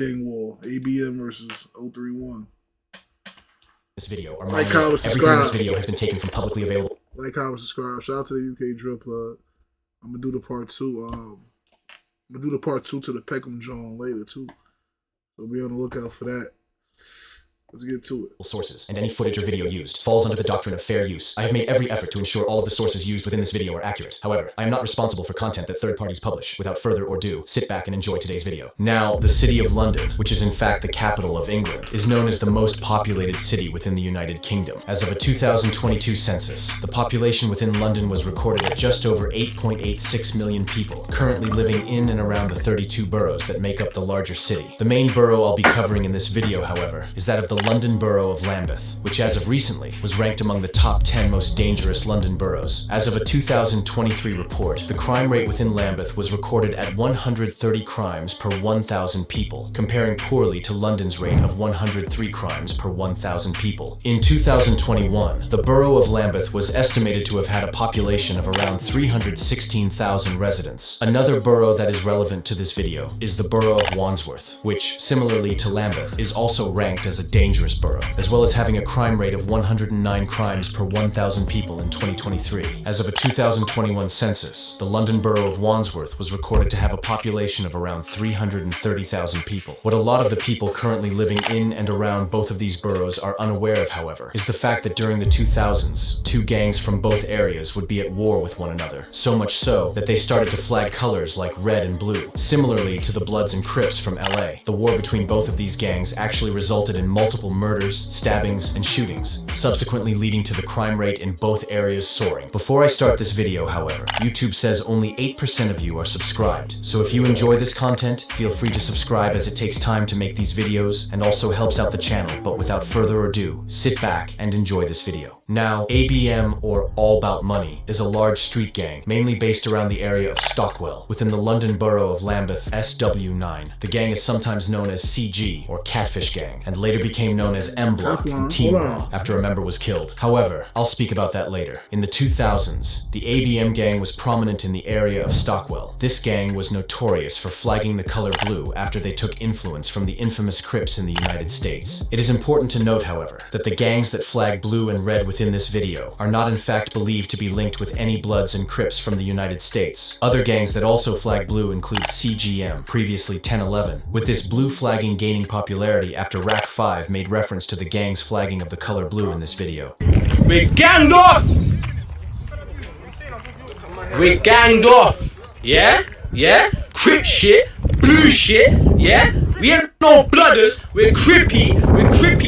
Gang Wall, ABM versus 031. This video are like, comment, everything in this video has been taken from publicly available. Like, comment, subscribe. Shout out to the UK Drill Plug. I'm gonna do the part two. I'm gonna do the part two to the Peckham John later too. So be on the lookout for that. Let's get to it. Sources and any footage or video used falls under the doctrine of fair use. I have made every effort to ensure all of the sources used within this video are accurate. However, I am not responsible for content that third parties publish. Without further ado, sit back and enjoy today's video. Now, the city of London, which is in fact the capital of England, is known as the most populated city within the United Kingdom. As of a 2022 census, the population within London was recorded at just over 8.86 million people, currently living in and around the 32 boroughs that make up the larger city. The main borough I'll be covering in this video, however, is that of the London borough of Lambeth, which as of recently was ranked among the top 10 most dangerous London boroughs. As of a 2023 report, the crime rate within Lambeth was recorded at 130 crimes per 1,000 people, comparing poorly to London's rate of 103 crimes per 1,000 people. In 2021, the borough of Lambeth was estimated to have had a population of around 316,000 residents. Another borough that is relevant to this video is the borough of Wandsworth, which, similarly to Lambeth, is also ranked as a dangerous borough, as well as having a crime rate of 109 crimes per 1,000 people in 2023. As of a 2021 census, the London borough of Wandsworth was recorded to have a population of around 330,000 people. What a lot of the people currently living in and around both of these boroughs are unaware of, however, is the fact that during the 2000s, two gangs from both areas would be at war with one another, so much so that they started to flag colors like red and blue. Similarly to the Bloods and Crips from LA, the war between both of these gangs actually resulted in multiple murders, stabbings, and shootings, subsequently leading to the crime rate in both areas soaring. Before I start this video, however, YouTube says only 8% of you are subscribed, so if you enjoy this content, feel free to subscribe as it takes time to make these videos and also helps out the channel. But without further ado, sit back and enjoy this video. Now, ABM, or All About Money, is a large street gang, mainly based around the area of Stockwell, within the London borough of Lambeth, SW9. The gang is sometimes known as CG, or Catfish Gang, and later became known as M Block and Tuna Raw after a member was killed. However, I'll speak about that later. In the 2000s, the ABM gang was prominent in the area of Stockwell. This gang was notorious for flagging the color blue after they took influence from the infamous Crips in the United States. It is important to note, however, that the gangs that flag blue and red within this video are not in fact believed to be linked with any Bloods and Crips from the United States. Other gangs that also flag blue include CGM, previously 1011, with this blue flagging gaining popularity after Rack 5 made reference to the gang's flagging of the color blue in this video. We're ganged off! We're ganged off! Yeah? Yeah? Crip shit, blue shit, yeah? We ain't no blooders, we're crippy,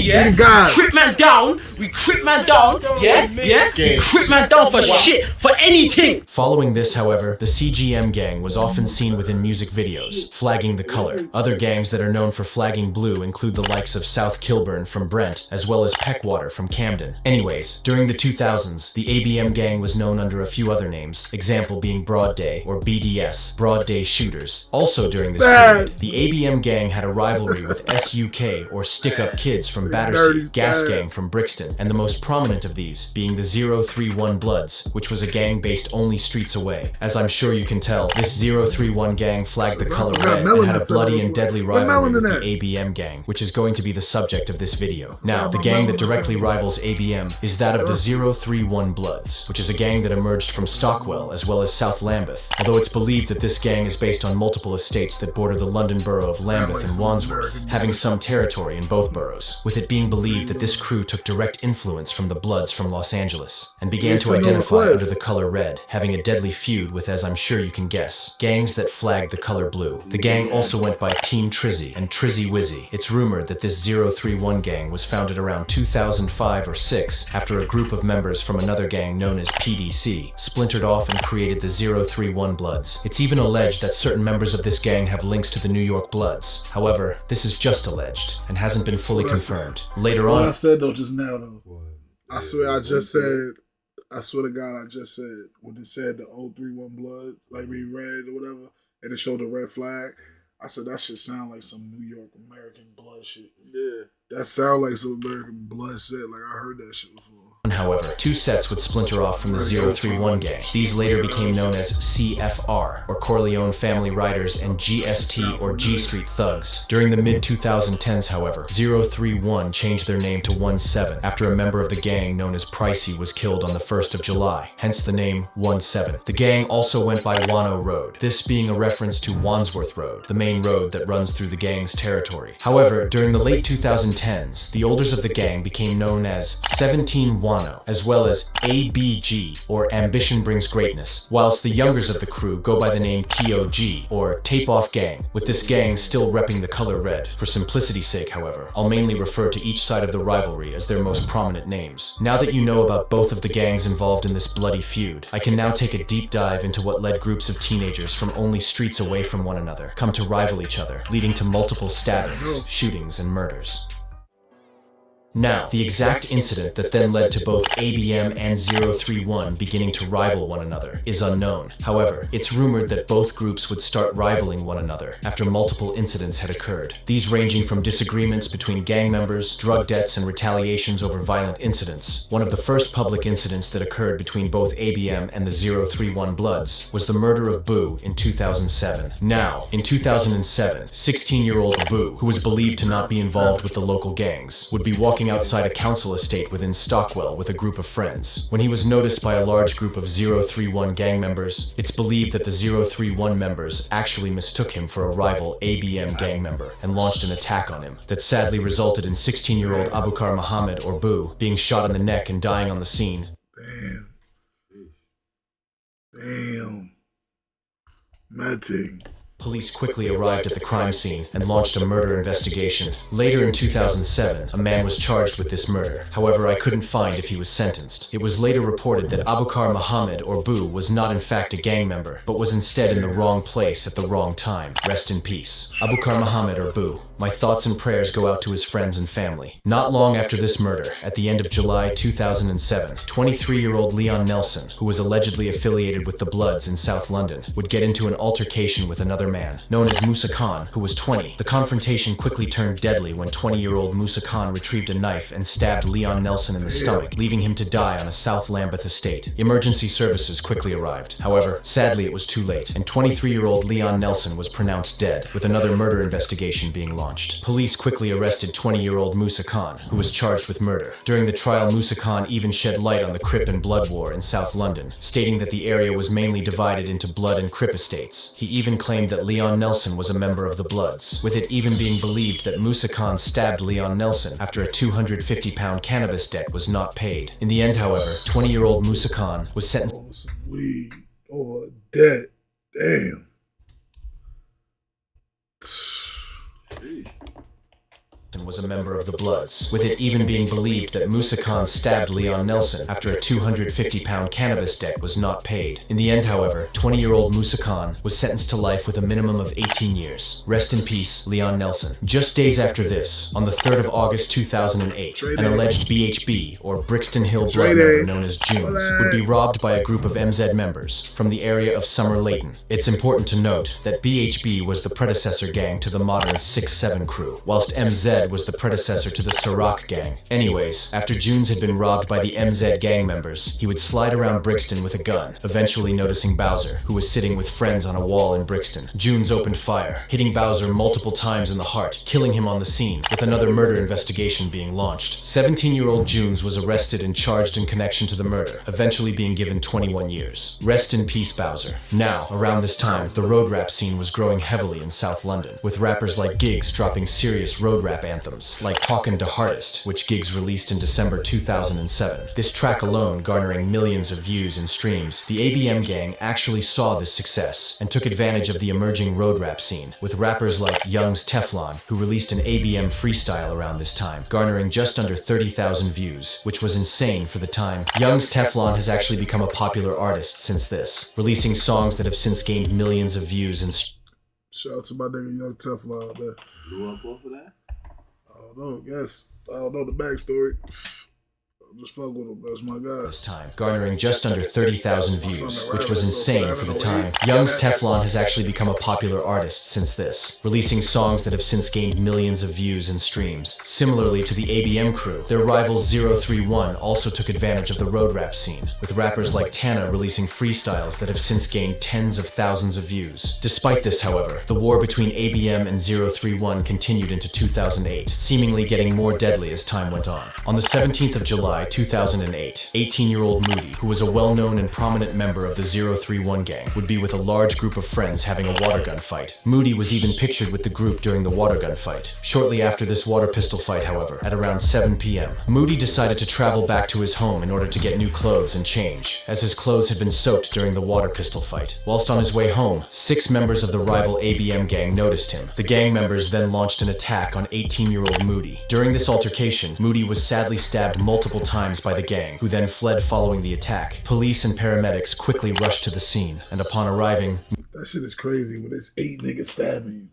yeah? Crip man down, we crip man down, yeah? Yeah? We crip man down for shit, for anything! Following this, however, the CGM gang was often seen within music videos, flagging the color. Other gangs that are known for flagging blue include the likes of South Kilburn from Brent, as well as Peckwater from Camden. Anyways, during the 2000s, the ABM gang was known under a few other names, example being Broad Day, or BDS, Broad Day Shooters. Also during this period, the ABM gang had a rivalry with SUK, or Stick Up Kids from Battersea, Gas Gang from Brixton, and the most prominent of these being the 031 Bloods, which was a gang based only streets away. As I'm sure you can tell, this 031 gang flagged the color red and had a bloody and deadly rivalry with the ABM gang, which is going to be the subject of this video. Now, the gang that directly rivals ABM is that of the 031 Bloods, which is a gang that emerged from Stockwell as well as South Lambeth, although it's believed that this gang is based on multiple estates that border the London borough of Lambeth and Wandsworth, having some territory in both boroughs, with it being believed that this crew took direct influence from the Bloods from Los Angeles, and began to identify under the color red, having a deadly feud with, as I'm sure you can guess, gangs that flagged the color blue. The gang also went by Team Trizzy and Trizzy Wizzy. It's rumored that this 031 gang was founded around 2005 or 6 after a group of members from another gang known as PDC splintered off and created the 031 Bloods. It's even alleged that certain members of this gang have links to the New York Bloods. However, this is just alleged and hasn't been fully confirmed. Later on, what I said though just now though, I swear I swear to God I just said when it said the 031 Blood, like we red or whatever, and it showed the red flag, I said that should sound like some New York American blood shit. Yeah. That sound like some American blood shit. Like I heard that shit before. However, two sets would splinter off from the 031 gang. These later became known as CFR, or Corleone Family Riders, and GST, or G Street Thugs. During the mid-2010s, however, 031 changed their name to 17 after a member of the gang known as Pricey was killed on the 1st of July, hence the name 17. The gang also went by Wano Road, this being a reference to Wandsworth Road, the main road that runs through the gang's territory. However, during the late 2010s, the olders of the gang became known as 17 Wano, as well as ABG, or Ambition Brings Greatness, whilst the youngers of the crew go by the name TOG, or Tape Off Gang, with this gang still repping the color red. For simplicity's sake, however, I'll mainly refer to each side of the rivalry as their most prominent names. Now that you know about both of the gangs involved in this bloody feud, I can now take a deep dive into what led groups of teenagers from only streets away from one another come to rival each other, leading to multiple stabbings, shootings, and murders. Now, the exact incident that then led to both ABM and 031 beginning to rival one another is unknown. However, it's rumored that both groups would start rivaling one another after multiple incidents had occurred. These ranging from disagreements between gang members, drug debts, and retaliations over violent incidents. One of the first public incidents that occurred between both ABM and the 031 Bloods was the murder of Boo in 2007. Now, in 2007, 16-year-old Boo, who was believed to not be involved with the local gangs, would be walking outside a council estate within Stockwell with a group of friends when he was noticed by a large group of 031 gang members. It's believed that the 031 members actually mistook him for a rival ABM gang member and launched an attack on him that sadly resulted in 16-year-old Abukar Muhammad, or Boo, being shot in the neck and dying on the scene. Damn. Matting. Police quickly arrived at the crime scene and launched a murder investigation. Later in 2007, a man was charged with this murder. However, I couldn't find if he was sentenced. It was later reported that Abukar Muhammad, or Boo, was not in fact a gang member, but was instead in the wrong place at the wrong time. Rest in peace. Abukar Muhammad, or Boo. My thoughts and prayers go out to his friends and family. Not long after this murder, at the end of July 2007, 23-year-old Leon Nelson, who was allegedly affiliated with the Bloods in South London, would get into an altercation with another man, known as Musa Khan, who was 20. The confrontation quickly turned deadly when 20-year-old Musa Khan retrieved a knife and stabbed Leon Nelson in the stomach, leaving him to die on a South Lambeth estate. Emergency services quickly arrived. However, sadly it was too late, and 23-year-old Leon Nelson was pronounced dead, with another murder investigation being launched. Police quickly arrested 20-year-old Musa Khan, who was charged with murder. During the trial, Musa Khan even shed light on the Crip and Blood War in South London, stating that the area was mainly divided into Blood and Crip estates. He even claimed that Leon Nelson was a member of the Bloods, with it even being believed that Musa Khan stabbed Leon Nelson after a £250 cannabis debt was not paid. In the end, however, 20-year-old Musa Khan was sentenced over some weed, over a debt. Damn. and was a member of the Bloods, with it even being believed that Musa Khan stabbed Leon Nelson after a £250 cannabis debt was not paid. In the end, however, 20-year-old Musa Khan was sentenced to life with a minimum of 18 years. Rest in peace, Leon Nelson. Just days after this, on the 3rd of August 2008, an alleged BHB, or Brixton Hill Blood member known as Junes, would be robbed by a group of MZ members from the area of Summer Leighton. It's important to note that BHB was the predecessor gang to the modern 6-7 crew, whilst MZ was the predecessor to the Ciroc gang. Anyways, after Junes had been robbed by the MZ gang members, he would slide around Brixton with a gun, eventually noticing Bowser, who was sitting with friends on a wall in Brixton. Junes opened fire, hitting Bowser multiple times in the heart, killing him on the scene, with another murder investigation being launched. 17-year-old Junes was arrested and charged in connection to the murder, eventually being given 21 years. Rest in peace, Bowser. Now, around this time, the road rap scene was growing heavily in South London, with rappers like Giggs dropping serious road rap anthems, like Talkin' to Hardest, which Giggs released in December 2007. This track alone garnering millions of views and streams. The ABM gang actually saw this success and took advantage of the emerging road rap scene, with rappers like Young's Teflon, who released an ABM freestyle around this time, garnering just under 30,000 views, which was insane for the time. Young's Teflon has actually become a popular artist since this, releasing songs that have since gained millions of views and shout out to my nigga Young Teflon, man. Blew up off of that? I don't know, guess. I don't know the backstory. Just fuck with him. That's my guy. This time, garnering just under 30,000 views, which was insane for the time. Young's Teflon has actually become a popular artist since this, releasing songs that have since gained millions of views and streams. Similarly to the ABM crew, their rival 031 also took advantage of the road rap scene, with rappers like Tana releasing freestyles that have since gained tens of thousands of views. Despite this, however, the war between ABM and 031 continued into 2008, seemingly getting more deadly as time went on. On the 17th of July 2008, 18-year-old Moody, who was a well-known and prominent member of the 031 gang, would be with a large group of friends having a water gun fight. Moody was even pictured with the group during the water gun fight. Shortly after this water pistol fight, however, at around 7 p.m., Moody decided to travel back to his home in order to get new clothes and change, as his clothes had been soaked during the water pistol fight. Whilst on his way home, 6 members of the rival ABM gang noticed him. The gang members then launched an attack on 18-year-old Moody. During this altercation, Moody was sadly stabbed multiple times by the gang, who then fled following the attack. Police and paramedics quickly rushed to the scene, and upon arriving... That shit is crazy when it's 8 niggas stabbing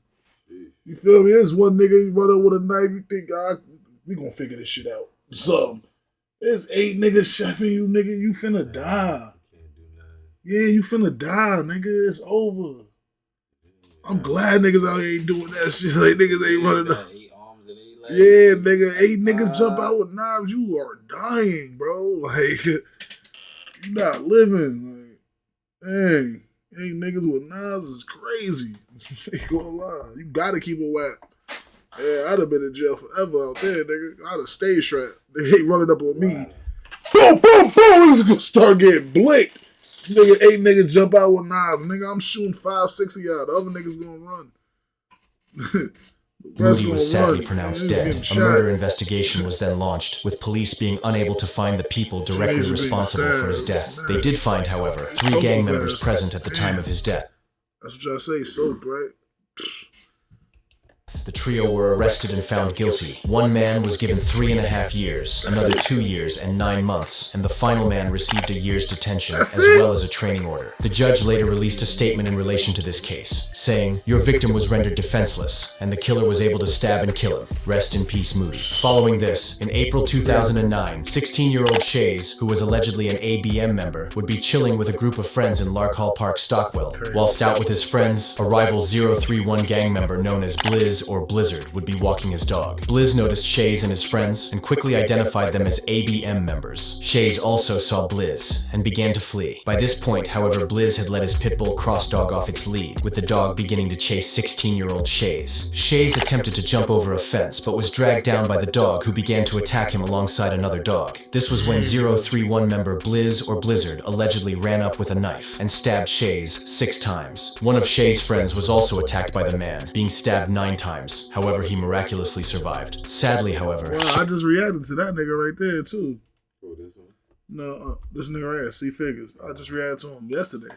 you. You feel me? There's one nigga, you run up with a knife, you think, we gonna figure this shit out. So, there's 8 niggas chefing you, nigga, you finna die. Yeah, you finna die, nigga, it's over. I'm glad niggas out here ain't doing that shit. Like, niggas ain't running up. Yeah, nigga, 8 niggas jump out with knives, you are dying, bro. Like, you not living. Like, dang, 8 niggas with knives is crazy. Ain't gonna lie. You gotta keep a whack. Yeah, I'd have been in jail forever out there, nigga. I'd have stayed strapped. They ain't running up on me. Boom, boom, boom. It's gonna start getting blinked. Nigga, 8 niggas jump out with knives. Nigga, I'm shooting 5, 6 of y'all. The other niggas gonna run. Moody was sadly pronounced dead. A murder investigation was then launched, with police being unable to find the people directly responsible for his death. They did find, however, 3 gang members present at the time of his death. That's what y'all say, soaked, right? The trio were arrested and found guilty. One man was given 3.5 years, another 2 years and 9 months, and the final man received a year's detention as well as a training order. The judge later released a statement in relation to this case, saying, "Your victim was rendered defenseless, and the killer was able to stab and kill him. Rest in peace, Moody." Following this, in April 2009, 16-year-old Shays, who was allegedly an ABM member, would be chilling with a group of friends in Larkhall Park, Stockwell. Whilst out with his friends, a rival 031 gang member known as Blizz or Blizzard would be walking his dog. Blizz noticed Shays and his friends and quickly identified them as ABM members. Shays also saw Blizz and began to flee. By this point, however, Blizz had let his pit bull cross dog off its lead, with the dog beginning to chase 16-year-old Shays. Shays attempted to jump over a fence, but was dragged down by the dog, who began to attack him alongside another dog. This was when 031 member Blizz or Blizzard allegedly ran up with a knife and stabbed Shays 6 times. One of Shays' friends was also attacked by the man, being stabbed 9 times. However, he miraculously survived. Sadly, however... Well, I just reacted to that nigga right there, too. Oh, this one? No, this nigga right here, C-Figures. I just reacted to him yesterday.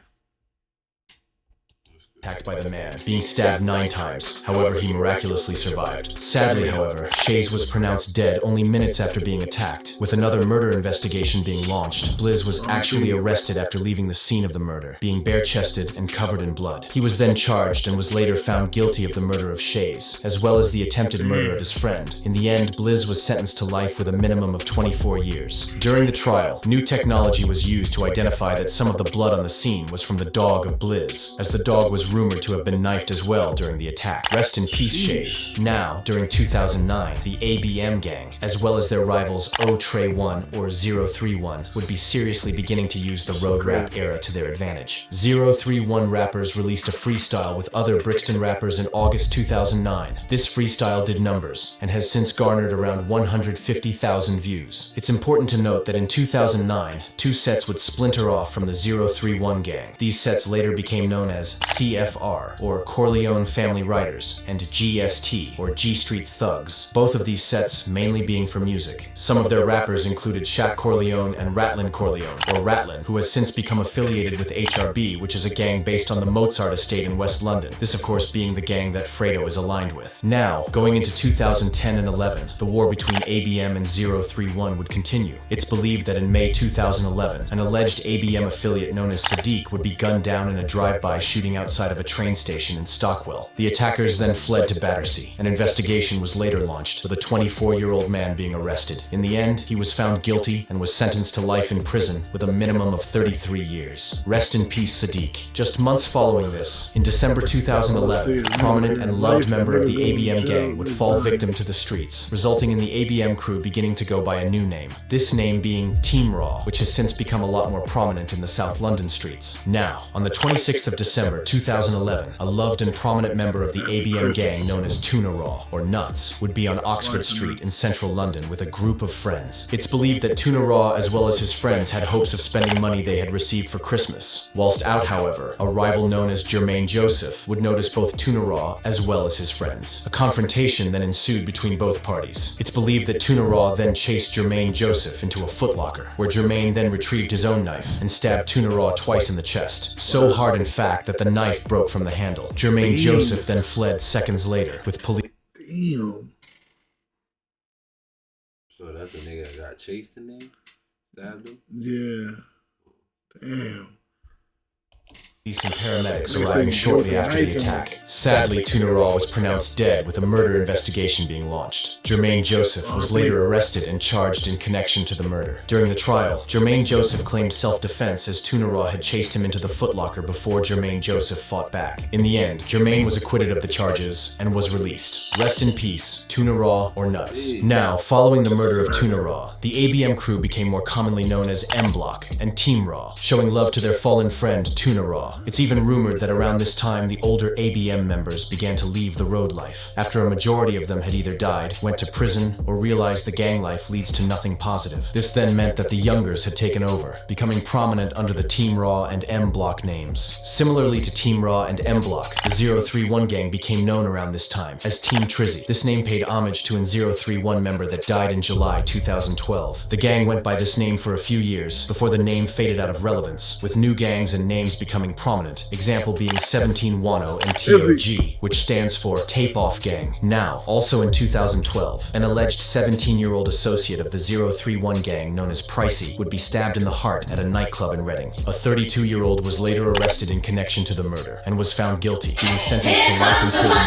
Attacked by the man, being stabbed 9 times. However, he miraculously survived. Sadly, however, Shays was pronounced dead only minutes after being attacked. With another murder investigation being launched, Blizz was actually arrested after leaving the scene of the murder, being bare-chested and covered in blood. He was then charged and was later found guilty of the murder of Shays, as well as the attempted murder of his friend. In the end, Blizz was sentenced to life with a minimum of 24 years. During the trial, new technology was used to identify that some of the blood on the scene was from the dog of Blizz, as the dog was rumored to have been knifed as well during the attack. Rest in peace, Shays. Now, during 2009, the ABM gang, as well as their rivals 031 or 031, would be seriously beginning to use the road rap era to their advantage. 031 rappers released a freestyle with other Brixton rappers in August 2009. This freestyle did numbers, and has since garnered around 150,000 views. It's important to note that in 2009, 2 sets would splinter off from the 031 gang. These sets later became known as CFR, or Corleone Family Writers, and GST, or G Street Thugs, both of these sets mainly being for music. Some of their rappers included Shaq Corleone and Ratlin Corleone, or Ratlin, who has since become affiliated with HRB, which is a gang based on the Mozart estate in West London, this of course being the gang that Fredo is aligned with. Now, going into 2010 and 11, the war between ABM and 031 would continue. It's believed that in May 2011, an alleged ABM affiliate known as Sadiq would be gunned down in a drive-by shooting outside outside of a train station in Stockwell. The attackers then fled to Battersea. An investigation was later launched, with a 24-year-old man being arrested. In the end, he was found guilty and was sentenced to life in prison with a minimum of 33 years. Rest in peace, Sadiq. Just months following this, in December 2011, a prominent and loved member of the ABM gang would fall victim to the streets, resulting in the ABM crew beginning to go by a new name. This name being Tuna Raw, which has since become a lot more prominent in the South London streets. Now, on the 26th of December 2011, a loved and prominent member of the ABM gang known as Tuna Raw, or Nuts, would be on Oxford Street in central London with a group of friends. It's believed that Tuna Raw as well as his friends had hopes of spending money they had received for Christmas. Whilst out, however, a rival known as Jermaine Joseph would notice both Tuna Raw as well as his friends. A confrontation then ensued between both parties. It's believed that Tuna Raw then chased Jermaine Joseph into a footlocker, where Jermaine then retrieved his own knife and stabbed Tuna Raw twice in the chest. So hard, in fact, that the knife broke from the handle. Jermaine Joseph then fled seconds later, with police. Damn. So that's the nigga that got chased in there? Stabbed him? Yeah. Damn. Police and paramedics arriving shortly after the attack. Sadly, Tuna Raw was pronounced dead, with a murder investigation being launched. Jermaine Joseph was later arrested and charged in connection to the murder. During the trial, Jermaine Joseph claimed self-defense as Tuna Raw had chased him into the footlocker before Jermaine Joseph fought back. In the end, Jermaine was acquitted of the charges and was released. Rest in peace, Tuna Raw or Nuts. Now, following the murder of Tuna Raw, the ABM crew became more commonly known as M Block and Team Raw, showing love to their fallen friend Tuna Raw. It's even rumored that around this time the older ABM members began to leave the road life, after a majority of them had either died, went to prison, or realized the gang life leads to nothing positive. This then meant that the youngers had taken over, becoming prominent under the Team Raw and M Block names. Similarly to Team Raw and M Block, the 031 gang became known around this time as Team Trizzy. This name paid homage to an 031 member that died in July 2012. The gang went by this name for a few years, before the name faded out of relevance, with new gangs and names becoming prominent. Example being 17 Wano and TOG, which stands for Tape Off Gang. Now, also in 2012, an alleged 17-year-old associate of the 031 gang known as Pricey would be stabbed in the heart at a nightclub in Reading. A 32-year-old was later arrested in connection to the murder and was found guilty, being sentenced to life in prison.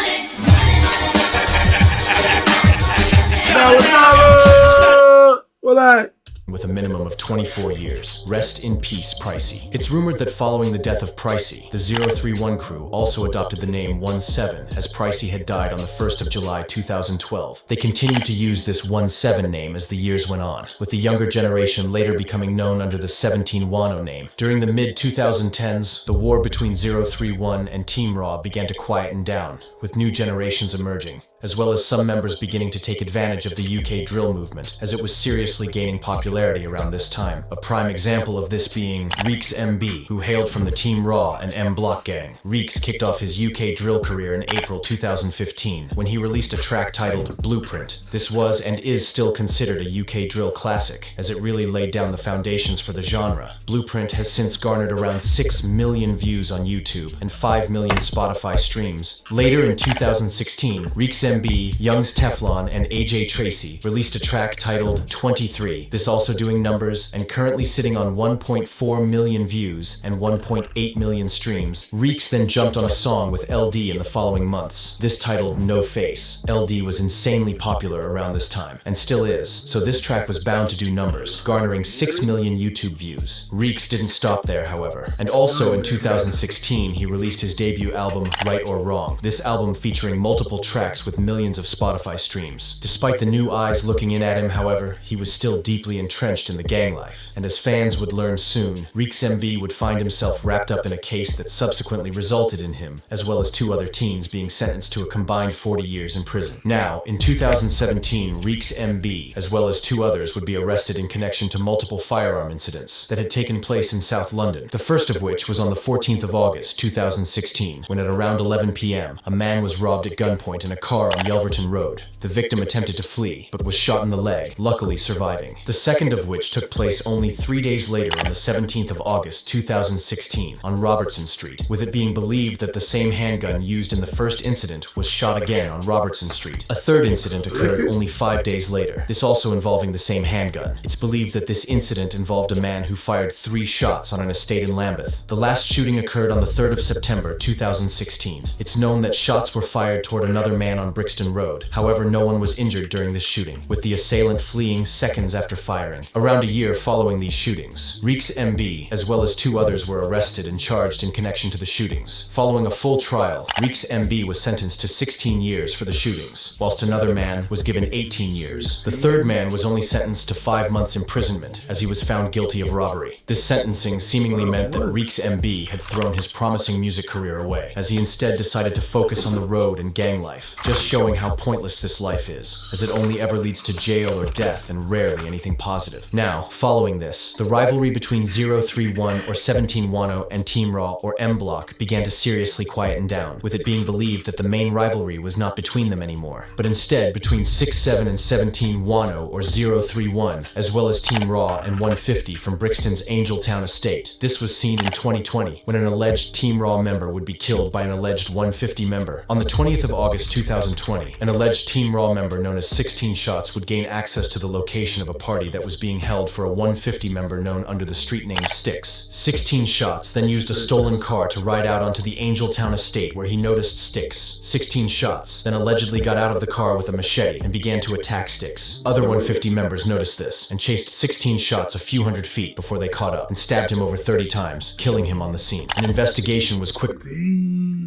With a minimum of 24 years. Rest in peace, Pricey. It's rumored that following the death of Pricey, the 031 crew also adopted the name 17, as Pricey had died on the 1st of July 2012. They continued to use this 17 name as the years went on, with the younger generation later becoming known under the 17 Wano name. During the mid-2010s, the war between 031 and Team Raw began to quieten down, with new generations emerging, as well as some members beginning to take advantage of the UK drill movement, as it was seriously gaining popularity around this time. A prime example of this being Reeks MB, who hailed from the Team Raw and M Block gang. Reeks kicked off his UK drill career in April 2015, when he released a track titled Blueprint. This was and is still considered a UK drill classic, as it really laid down the foundations for the genre. Blueprint has since garnered around 6 million views on YouTube and 5 million Spotify streams. Later in 2016, Reeks MB, Young's Teflon, and AJ Tracy released a track titled 23. This also doing numbers and currently sitting on 1.4 million views and 1.8 million streams. Reeks then jumped on a song with LD in the following months, this titled No Face. LD was insanely popular around this time, and still is, so this track was bound to do numbers, garnering 6 million YouTube views. Reeks didn't stop there, however, and also in 2016 he released his debut album Right or Wrong. This album featuring multiple tracks with millions of Spotify streams. Despite the new eyes looking in at him, however, he was still deeply entrenched in the gang life, and as fans would learn soon, Reeks MB would find himself wrapped up in a case that subsequently resulted in him, as well as 2 other teens being sentenced to a combined 40 years in prison. Now, in 2017, Reeks MB, as well as 2 others, would be arrested in connection to multiple firearm incidents that had taken place in South London, the first of which was on the 14th of August 2016, when at around 11 p.m., a man was robbed at gunpoint in a car car on Yelverton Road. The victim attempted to flee, but was shot in the leg, luckily surviving. The second of which took place only 3 days later on the 17th of August 2016 on Robertson Street, with it being believed that the same handgun used in the first incident was shot again on Robertson Street. A third incident occurred only 5 days later, this also involving the same handgun. It's believed that this incident involved a man who fired 3 shots on an estate in Lambeth. The last shooting occurred on the 3rd of September 2016. It's known that shots were fired toward another man on Brixton Road. However, no one was injured during this shooting, with the assailant fleeing seconds after firing. Around a year following these shootings, Reeks MB, as well as 2 others, were arrested and charged in connection to the shootings. Following a full trial, Reeks MB was sentenced to 16 years for the shootings, whilst another man was given 18 years. The third man was only sentenced to 5 months imprisonment, as he was found guilty of robbery. This sentencing seemingly meant that Reeks MB had thrown his promising music career away, as he instead decided to focus on the road and gang life, just showing how pointless this life is, as it only ever leads to jail or death and rarely anything positive. Now, following this, the rivalry between 031 or 1710 and Team Raw or M Block began to seriously quieten down, with it being believed that the main rivalry was not between them anymore, but instead between 67 and 1710 or 031, as well as Team Raw and 150 from Brixton's Angeltown estate. This was seen in 2020, when an alleged Team Raw member would be killed by an alleged 150 member. On the 20th of August 2020, an alleged Team Raw member known as 16 Shots would gain access to the location of a party that was being held for a 150 member known under the street name Sticks. 16 Shots then used a stolen car to ride out onto the Angeltown estate where he noticed Sticks. 16 Shots then allegedly got out of the car with a machete and began to attack Sticks. Other 150 members noticed this and chased 16 Shots a few hundred feet before they caught up and stabbed him over 30 times, killing him on the scene. An investigation was quick. Damn.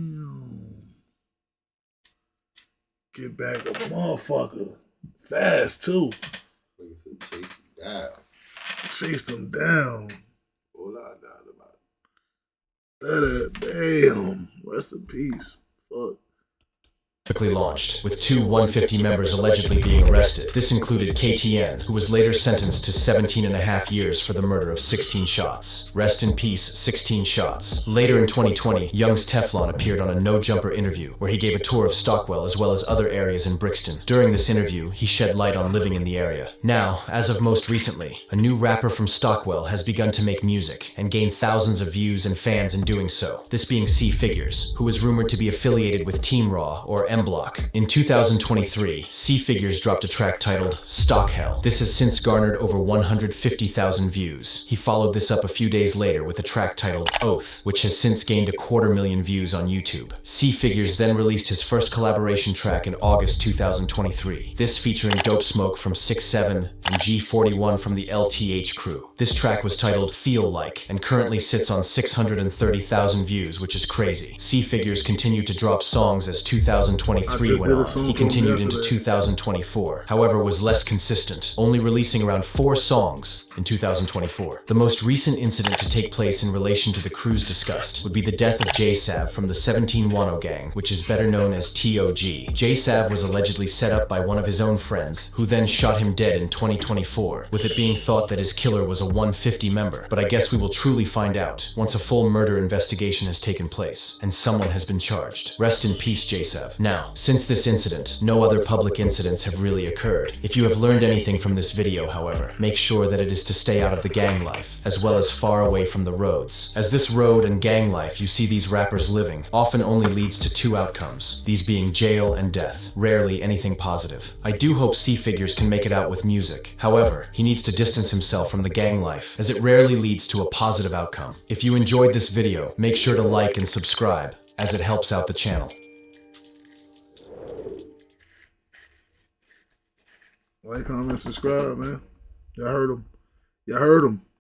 Get back a motherfucker. Fast, too. Chased him down. Damn. Rest in peace. Fuck. Quickly launched, with 2 150 members allegedly being arrested. This included KTN, who was later sentenced to 17.5 years for the murder of 16 Shots. Rest in peace, 16 Shots. Later in 2020, Young's Teflon appeared on a No Jumper interview, where he gave a tour of Stockwell as well as other areas in Brixton. During this interview, he shed light on living in the area. Now, as of most recently, a new rapper from Stockwell has begun to make music, and gain thousands of views and fans in doing so. This being C Figures, who is rumored to be affiliated with Team Raw, or M Block. In 2023, C Figures dropped a track titled Stock Hell. This has since garnered over 150,000 views. He followed this up a few days later with a track titled Oath, which has since gained 250,000 views on YouTube. C Figures then released his first collaboration track in August 2023. This featuring Dope Smoke from 6'7" and G41 from the LTH crew. This track was titled Feel Like and currently sits on 630,000 views, which is crazy. C Figures continued to drop songs as 2023 went on. He continued into 2024, however was less consistent, only releasing around 4 songs in 2024. The most recent incident to take place in relation to the crews discussed would be the death of J-Sav from the 1710 gang, which is better known as TOG. J-Sav was allegedly set up by one of his own friends, who then shot him dead in 2024, with it being thought that his killer was a 150 member, but I guess we will truly find out once a full murder investigation has taken place, and someone has been charged. Rest in peace, J-Sav. Now, since this incident, no other public incidents have really occurred. If you have learned anything from this video, however, make sure that it is to stay out of the gang life, as well as far away from the roads, as this road and gang life you see these rappers living often only leads to 2 outcomes, these being jail and death, rarely anything positive. I do hope C Figures can make it out with music. However, he needs to distance himself from the gang life, as it rarely leads to a positive outcome. If you enjoyed this video, make sure to like and subscribe, as it helps out the channel. Like, comment, subscribe, man. Y'all heard him. Y'all heard him.